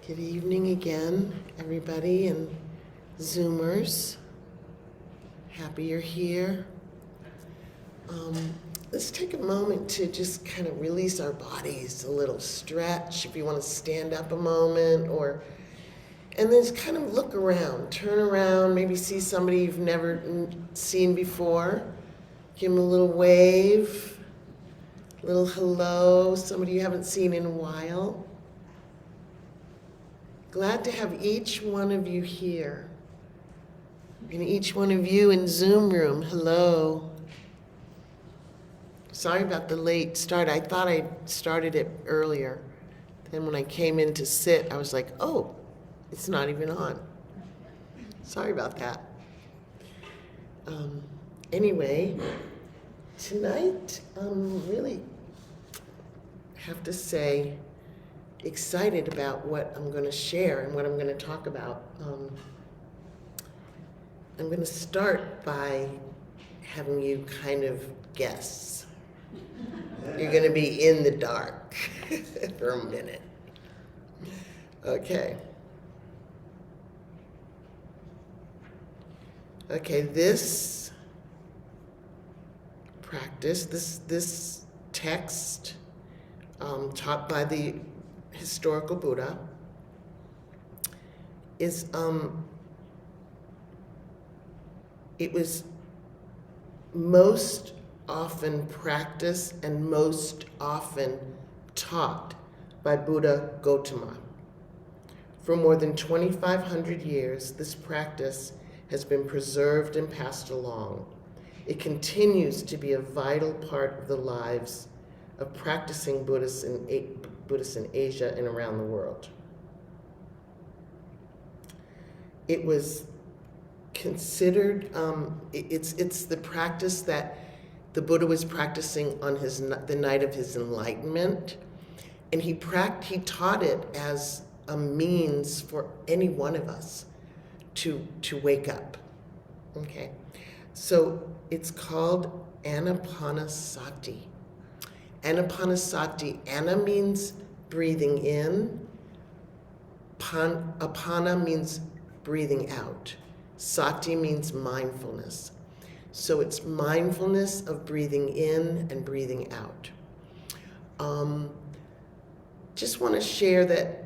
Good evening again, everybody, and Zoomers. Happy you're here. Let's take a moment to just kind of release our bodies, a little stretch, if you want to stand up a moment, and then just kind of look around, turn around, maybe see somebody you've never seen before. Give them a little wave, a little hello, somebody you haven't seen in a while. Glad to have each one of you here. And each one of you in Zoom room, hello. Sorry about the late start. I thought I started it earlier. Then when I came in to sit, I was like, oh, it's not even on. Sorry about that. Anyway, tonight, really have to say, excited about what I'm going to share and what I'm going to talk about. I'm going to start by having you kind of guess. You're going to be in the dark for a minute. Okay. Okay, this practice, this text taught by the historical Buddha is it was most often practiced and most often taught by Buddha Gautama. For more than 2,500 years, this practice has been preserved and passed along. It continues to be a vital part of the lives of practicing Buddhists in Asia and around the world. It was considered, it's the practice that the Buddha was practicing on the night of his enlightenment, and he taught it as a means for any one of us to wake up. Okay, so it's called Anapanasati. Anapanasati. Ana means breathing in. Apana means breathing out. Sati means mindfulness. So it's mindfulness of breathing in and breathing out. Just want to share that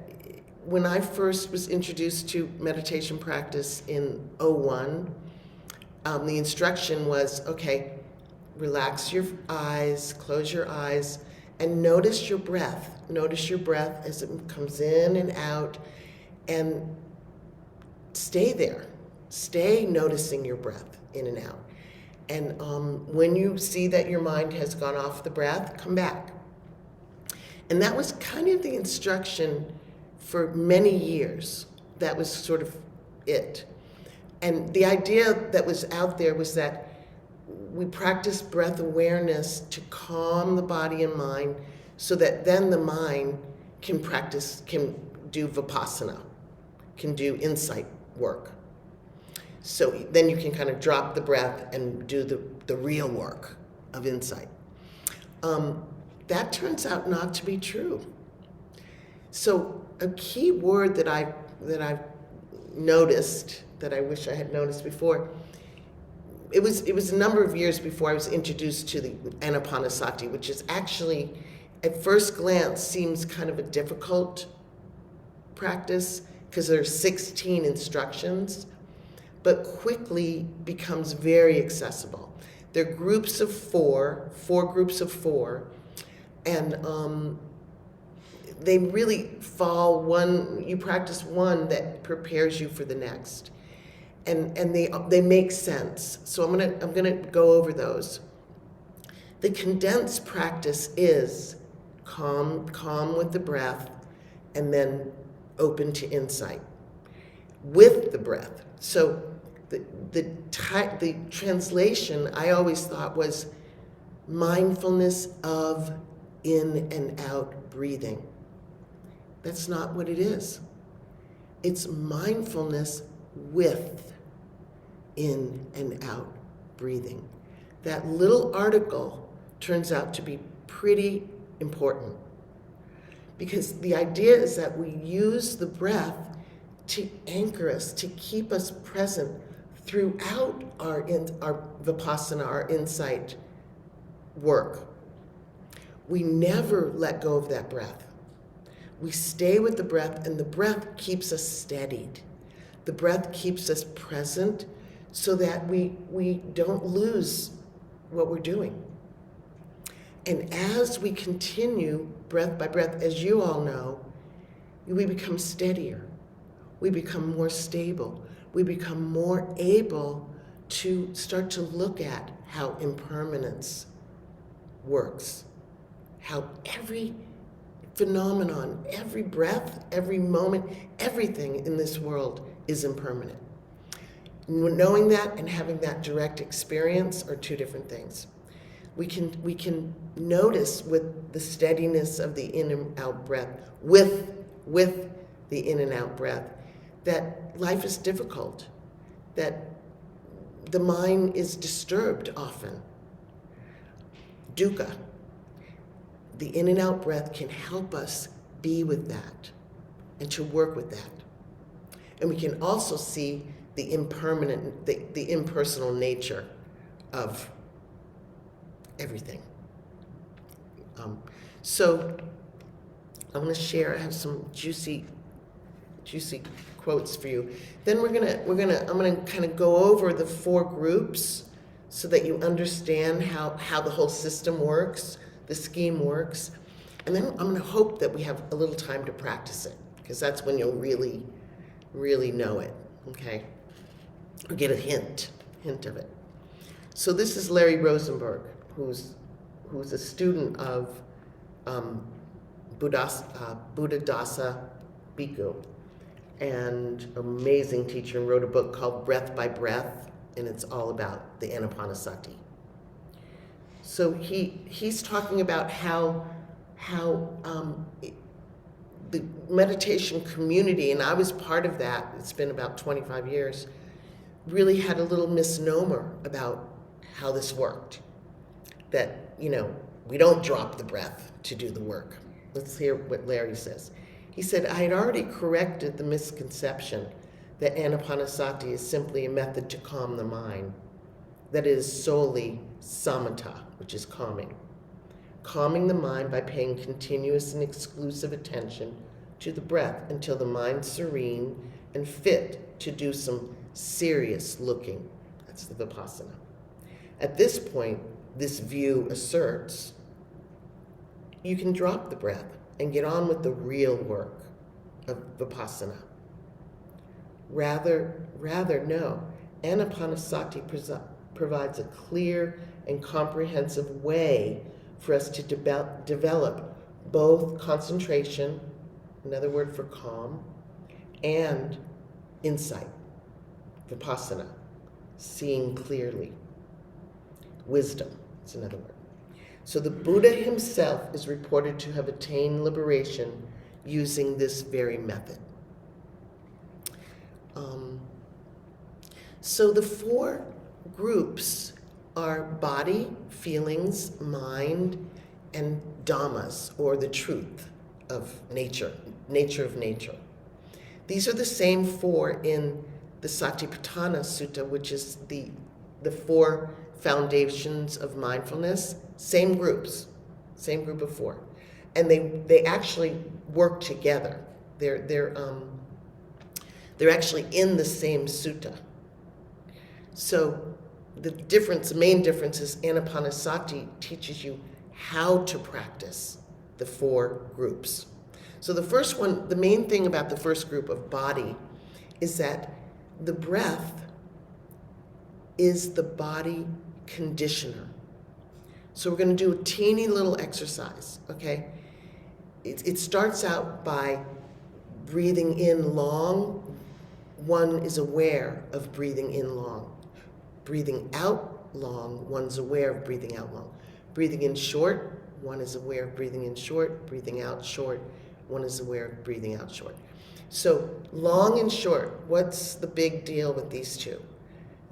when I first was introduced to meditation practice in 2001, the instruction was, okay, relax your eyes, close your eyes, and notice your breath. Notice your breath as it comes in and out, and stay there. Stay noticing your breath in and out. And when you see that your mind has gone off the breath, come back. And that was kind of the instruction for many years. That was sort of it. And the idea that was out there was that we practice breath awareness to calm the body and mind so that then the mind can do vipassana, can do insight work. So then you can kind of drop the breath and do the real work of insight. That turns out not to be true. So a key word that I've noticed, that I wish I had noticed before, it was a number of years before I was introduced to the Anapanasati, which is actually, at first glance, seems kind of a difficult practice because there are 16 instructions, but quickly becomes very accessible. They're groups of four groups of four, and they really fall you practice one that prepares you for the next. And they make sense. So I'm gonna go over those. The condensed practice is calm with the breath, and then open to insight with the breath. So the translation I always thought was mindfulness of in and out breathing. That's not what it is. It's mindfulness with in and out breathing. That little article turns out to be pretty important Because the idea is that we use the breath to anchor us, to keep us present throughout our Vipassana, our insight work. We never let go of that breath. We stay with the breath, and the breath keeps us steadied. The breath keeps us present so that we don't lose what we're doing. And as we continue breath by breath, as you all know, we become steadier. We become more stable. We become more able to start to look at how impermanence works, how every phenomenon, every breath, every moment, everything in this world is impermanent. Knowing that and having that direct experience are two different things. We can notice with the steadiness of the in and out breath, with the in and out breath, that life is difficult, that the mind is disturbed often. Dukkha, the in and out breath, can help us be with that and to work with that. And we can also see the impermanent, the impersonal nature of everything. So I want to share. I have some juicy quotes for you. Then I'm gonna kind of go over the 4 groups so that you understand how the whole system works, the scheme works, and then I'm gonna hope that we have a little time to practice it, because that's when you'll really know it. Okay, or get a hint of it. So this is Larry Rosenberg, who's a student of Buddhadasa Bhikkhu, and amazing teacher, and wrote a book called Breath by Breath, and it's all about the Anapanasati. So he's talking about how the meditation community, and I was part of that, it's been about 25 years, really had a little misnomer about how this worked. That, we don't drop the breath to do the work. Let's hear what Larry says. He said, I had already corrected the misconception that Anapanasati is simply a method to calm the mind, that it is solely samatha, which is calming. Calming the mind by paying continuous and exclusive attention to the breath until the mind's serene and fit to do some serious looking. That's the Vipassana. At this point, this view asserts, you can drop the breath and get on with the real work of Vipassana. Rather, no. Anapanasati provides a clear and comprehensive way for us to develop both concentration, another word for calm, and insight, Vipassana, seeing clearly. Wisdom, it's another word. So the Buddha himself is reported to have attained liberation using this very method. So the 4 groups are body, feelings, mind, and dhammas, or the truth of nature of nature. These are the same 4 in the Satipatthana Sutta, which is the 4 foundations of mindfulness. Same group of 4, and they actually work together. They're actually in the same sutta. So the main difference is Anapanasati teaches you how to practice the 4 groups. So the first one, the main thing about the first group of body is that the breath is the body conditioner. So we're going to do a teeny little exercise, okay? It starts out by breathing in long. One is aware of breathing in long. Breathing out long, one's aware of breathing out long. Breathing in short, one is aware of breathing in short. Breathing out short, one is aware of breathing out short. So long and short, what's the big deal with these two?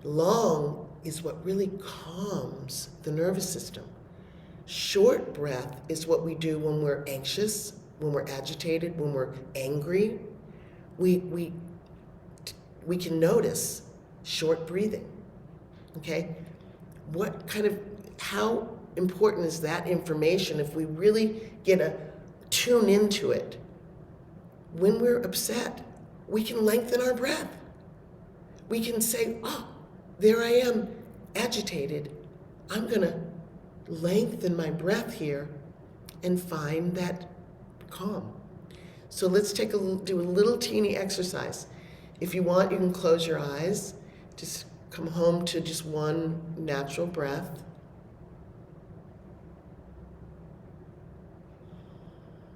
Long is what really calms the nervous system. Short breath is what we do when we're anxious, when we're agitated, when we're angry, we can notice short breathing. Okay? How important is that information if we really get a tune into it? When we're upset, we can lengthen our breath. We can say, oh, there I am, agitated. I'm going to lengthen my breath here and find that calm. So let's do a little teeny exercise. If you want, you can close your eyes. Just come home to just one natural breath.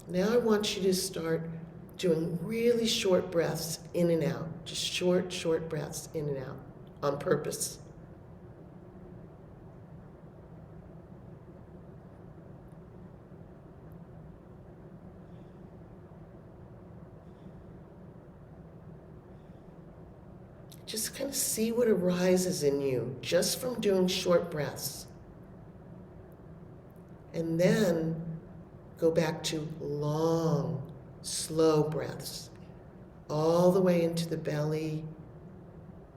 Now I want you to start doing really short breaths in and out. Just short breaths in and out on purpose. Just kind of see what arises in you just from doing short breaths. And then go back to long, slow breaths, all the way into the belly.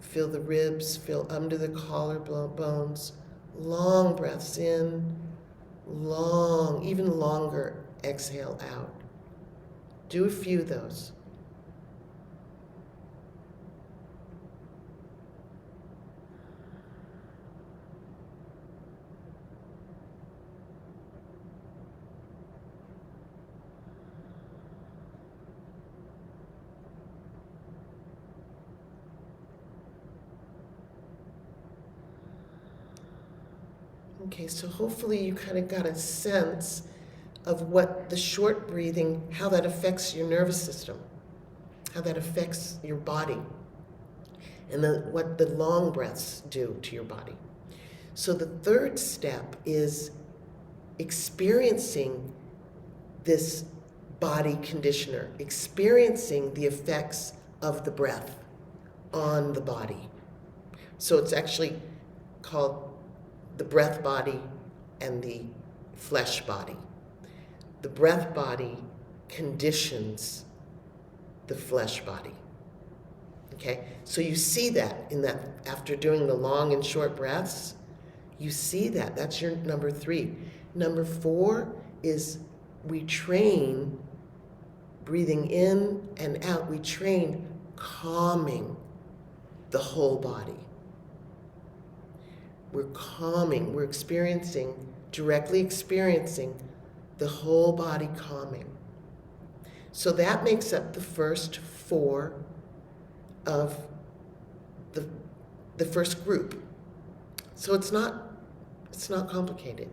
Feel the ribs, feel under the collarbones. Long breaths in, long, even longer exhale out. Do a few of those. Okay, so hopefully you kind of got a sense of what the short breathing, how that affects your nervous system, how that affects your body, and what the long breaths do to your body. So the third step is experiencing this body conditioner, experiencing the effects of the breath on the body. So it's actually called the breath body and the flesh body. The breath body conditions the flesh body. Okay? So you see that after doing the long and short breaths, you see that. That's your number 3. Number 4 is we train breathing in and out. We train calming the whole body. We're calming, we're directly experiencing the whole body calming. So that makes up the first 4 of the first group. So it's not complicated.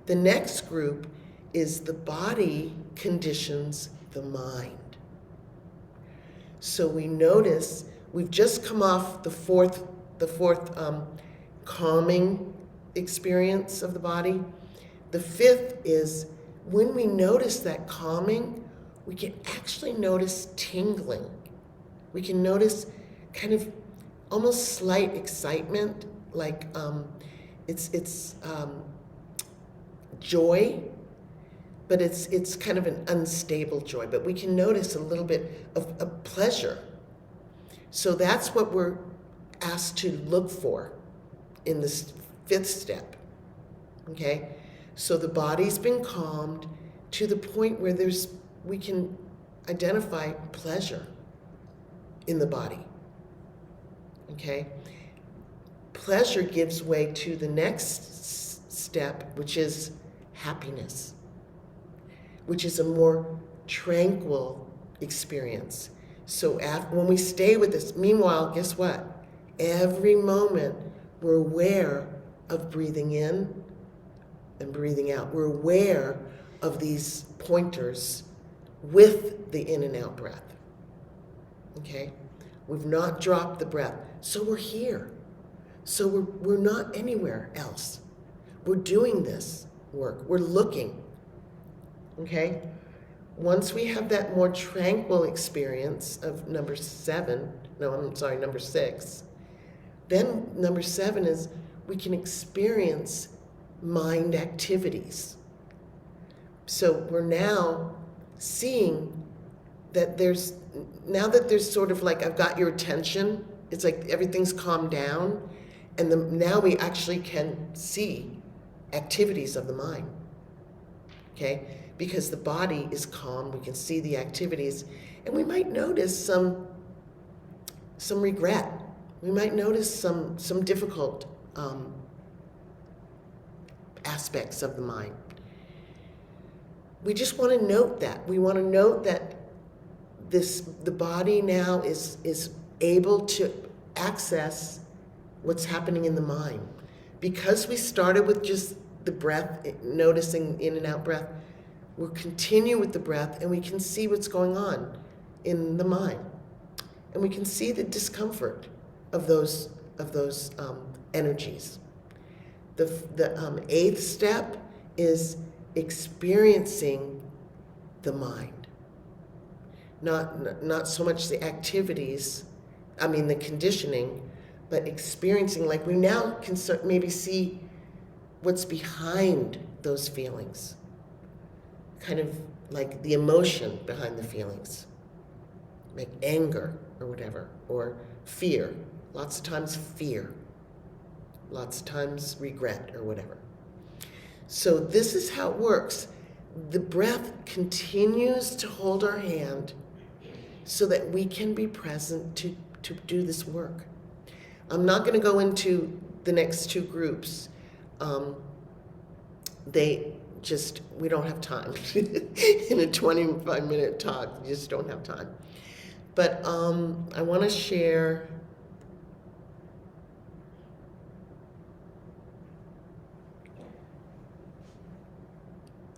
The next group is the body conditions the mind. So we notice we've just come off the fourth calming experience of the body. The 5th is when we notice that calming, we can actually notice tingling. We can notice kind of almost slight excitement, like it's joy, but it's kind of an unstable joy. But we can notice a little bit of pleasure. So that's what we're asked to look for in this 5th step. Okay? So the body's been calmed to the point where we can identify pleasure in the body. Okay? Pleasure gives way to the next step, which is happiness, which is a more tranquil experience. So when we stay with this, meanwhile, guess what? Every moment we're aware of breathing in and breathing out. We're aware of these pointers with the in and out breath. Okay? We've not dropped the breath. So we're here. So we're not anywhere else. We're doing this work. We're looking. Okay? Once we have that more tranquil experience of number 6, then number 7 is we can experience mind activities. So we're now seeing that now that there's sort of like, I've got your attention, it's like everything's calmed down, and now we actually can see activities of the mind, okay? Because the body is calm, we can see the activities, and we might notice some regret. We might notice some difficult aspects of the mind. We just want to note that. We want to note that the body now is able to access what's happening in the mind. Because we started with just the breath, noticing in and out breath, we'll continue with the breath, and we can see what's going on in the mind. And we can see the discomfort of those energies. The eighth step is experiencing the mind. Not so much the activities, the conditioning, but experiencing, like we now can maybe see what's behind those feelings. Kind of like the emotion behind the feelings. Like anger or whatever, or fear. Lots of times fear. Lots of times regret or whatever. So this is how it works. The breath continues to hold our hand so that we can be present to do this work. I'm not going to go into the next two groups. We don't have time. In a 25-minute talk, you just don't have time. But I want to share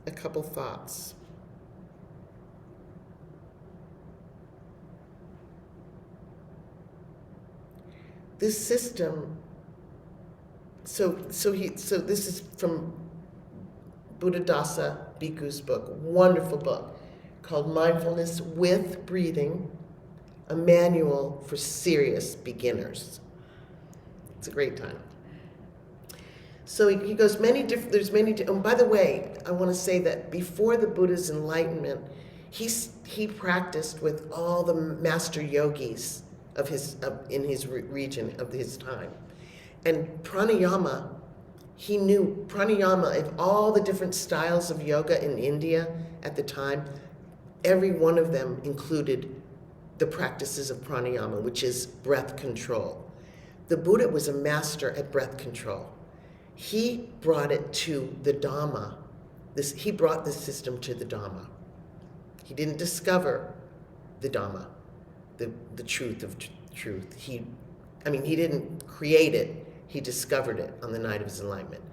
a couple thoughts. This system, so this is from Buddhadasa Bhikkhu's book, wonderful book, called Mindfulness with Breathing, a manual for serious beginners. It's a great title. So he goes and by the way, I want to say that before the Buddha's enlightenment, he practiced with all the master yogis in his region of his time. And pranayama, he knew pranayama of all the different styles of yoga in India at the time. Every one of them included the practices of pranayama, which is breath control. The Buddha was a master at breath control. He brought it to the Dhamma. He brought the system to the Dhamma. He didn't discover the Dhamma, the truth of truth. He didn't create it. He discovered it on the night of his enlightenment.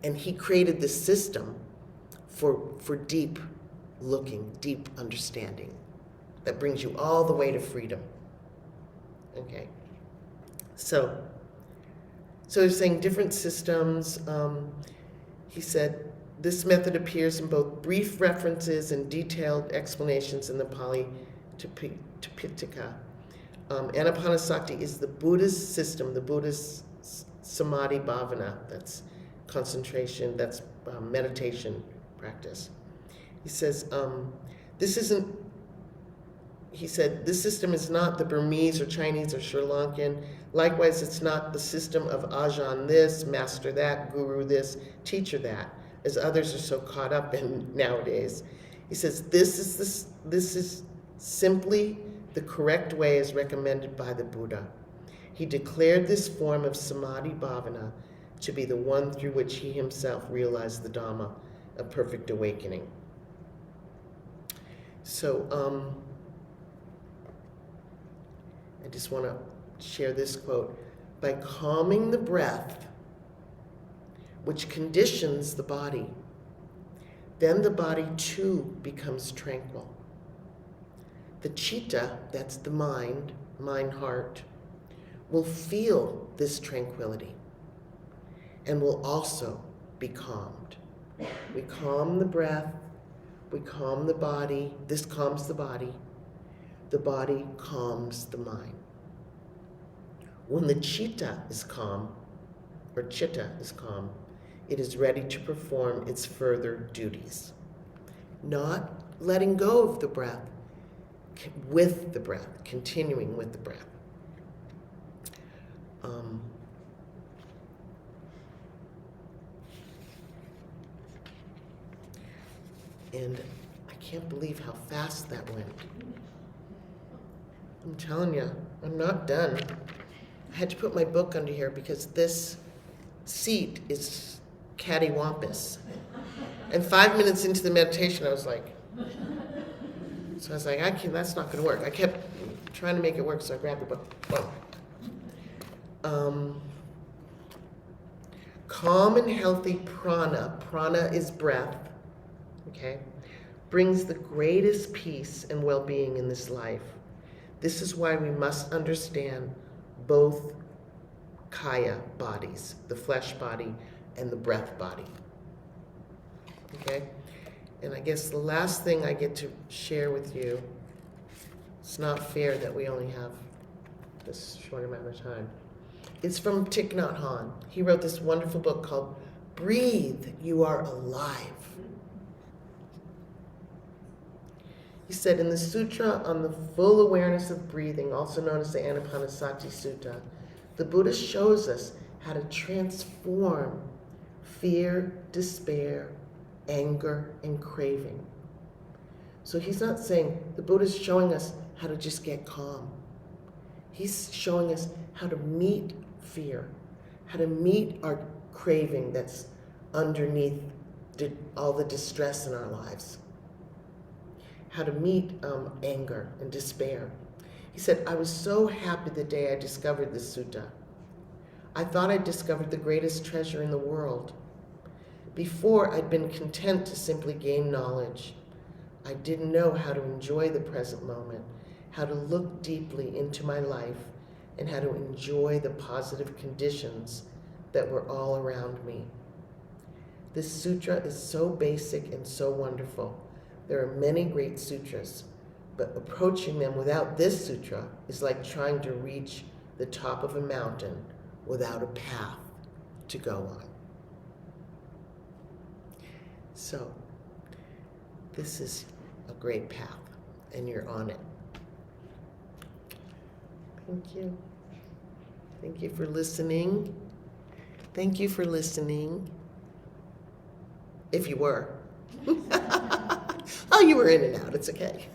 And he created this system for deep looking, deep understanding that brings you all the way to freedom. Okay. So he's saying different systems. He said, this method appears in both brief references and detailed explanations in the Pali Tipitaka. Anapanasati is the Buddha's system, the Buddha's samadhi bhavana, that's concentration, that's meditation practice. He says, this system is not the Burmese or Chinese or Sri Lankan. Likewise, it's not the system of Ajahn this, master that, guru this, teacher that, as others are so caught up in nowadays. He says, this is simply the correct way as recommended by the Buddha. He declared this form of samadhi bhavana to be the one through which he himself realized the Dhamma of perfect awakening. So, I just want to share this quote. By calming the breath, which conditions the body, then the body too becomes tranquil. The citta, that's the mind, heart, will feel this tranquility and will also be calmed. We calm the breath, we calm the body, this calms the body calms the mind. When the citta is calm, it is ready to perform its further duties. Not letting go of the breath with the breath, continuing with the breath. And I can't believe how fast that went. I'm telling you, I'm not done. I had to put my book under here because this seat is cattywampus. And 5 minutes into the meditation, I was like, that's not going to work. I kept trying to make it work, so I grabbed the book. Boom. Calm and healthy prana is breath, okay, brings the greatest peace and well-being in this life. This is why we must understand both kaya bodies, the flesh body and the breath body. Okay? And I guess the last thing I get to share with you, it's not fair that we only have this short amount of time. It's from Thich Nhat Hanh. He wrote this wonderful book called Breathe, You Are Alive. He said in the Sutra on the Full Awareness of Breathing, also known as the Anapanasati Sutta, the Buddha shows us how to transform fear, despair, anger, and craving. So he's not saying, the Buddha's showing us how to just get calm. He's showing us how to meet fear, how to meet our craving that's underneath all the distress in our lives, how to meet anger and despair. He said, I was so happy the day I discovered this sutta. I thought I'd discovered the greatest treasure in the world. Before, I'd been content to simply gain knowledge. I didn't know how to enjoy the present moment, how to look deeply into my life, and how to enjoy the positive conditions that were all around me. This sutra is so basic and so wonderful. There are many great sutras, but approaching them without this sutra is like trying to reach the top of a mountain without a path to go on. So, this is a great path, and you're on it. Thank you. Thank you for listening. Thank you for listening. If you were. Oh, you were in and out. It's okay.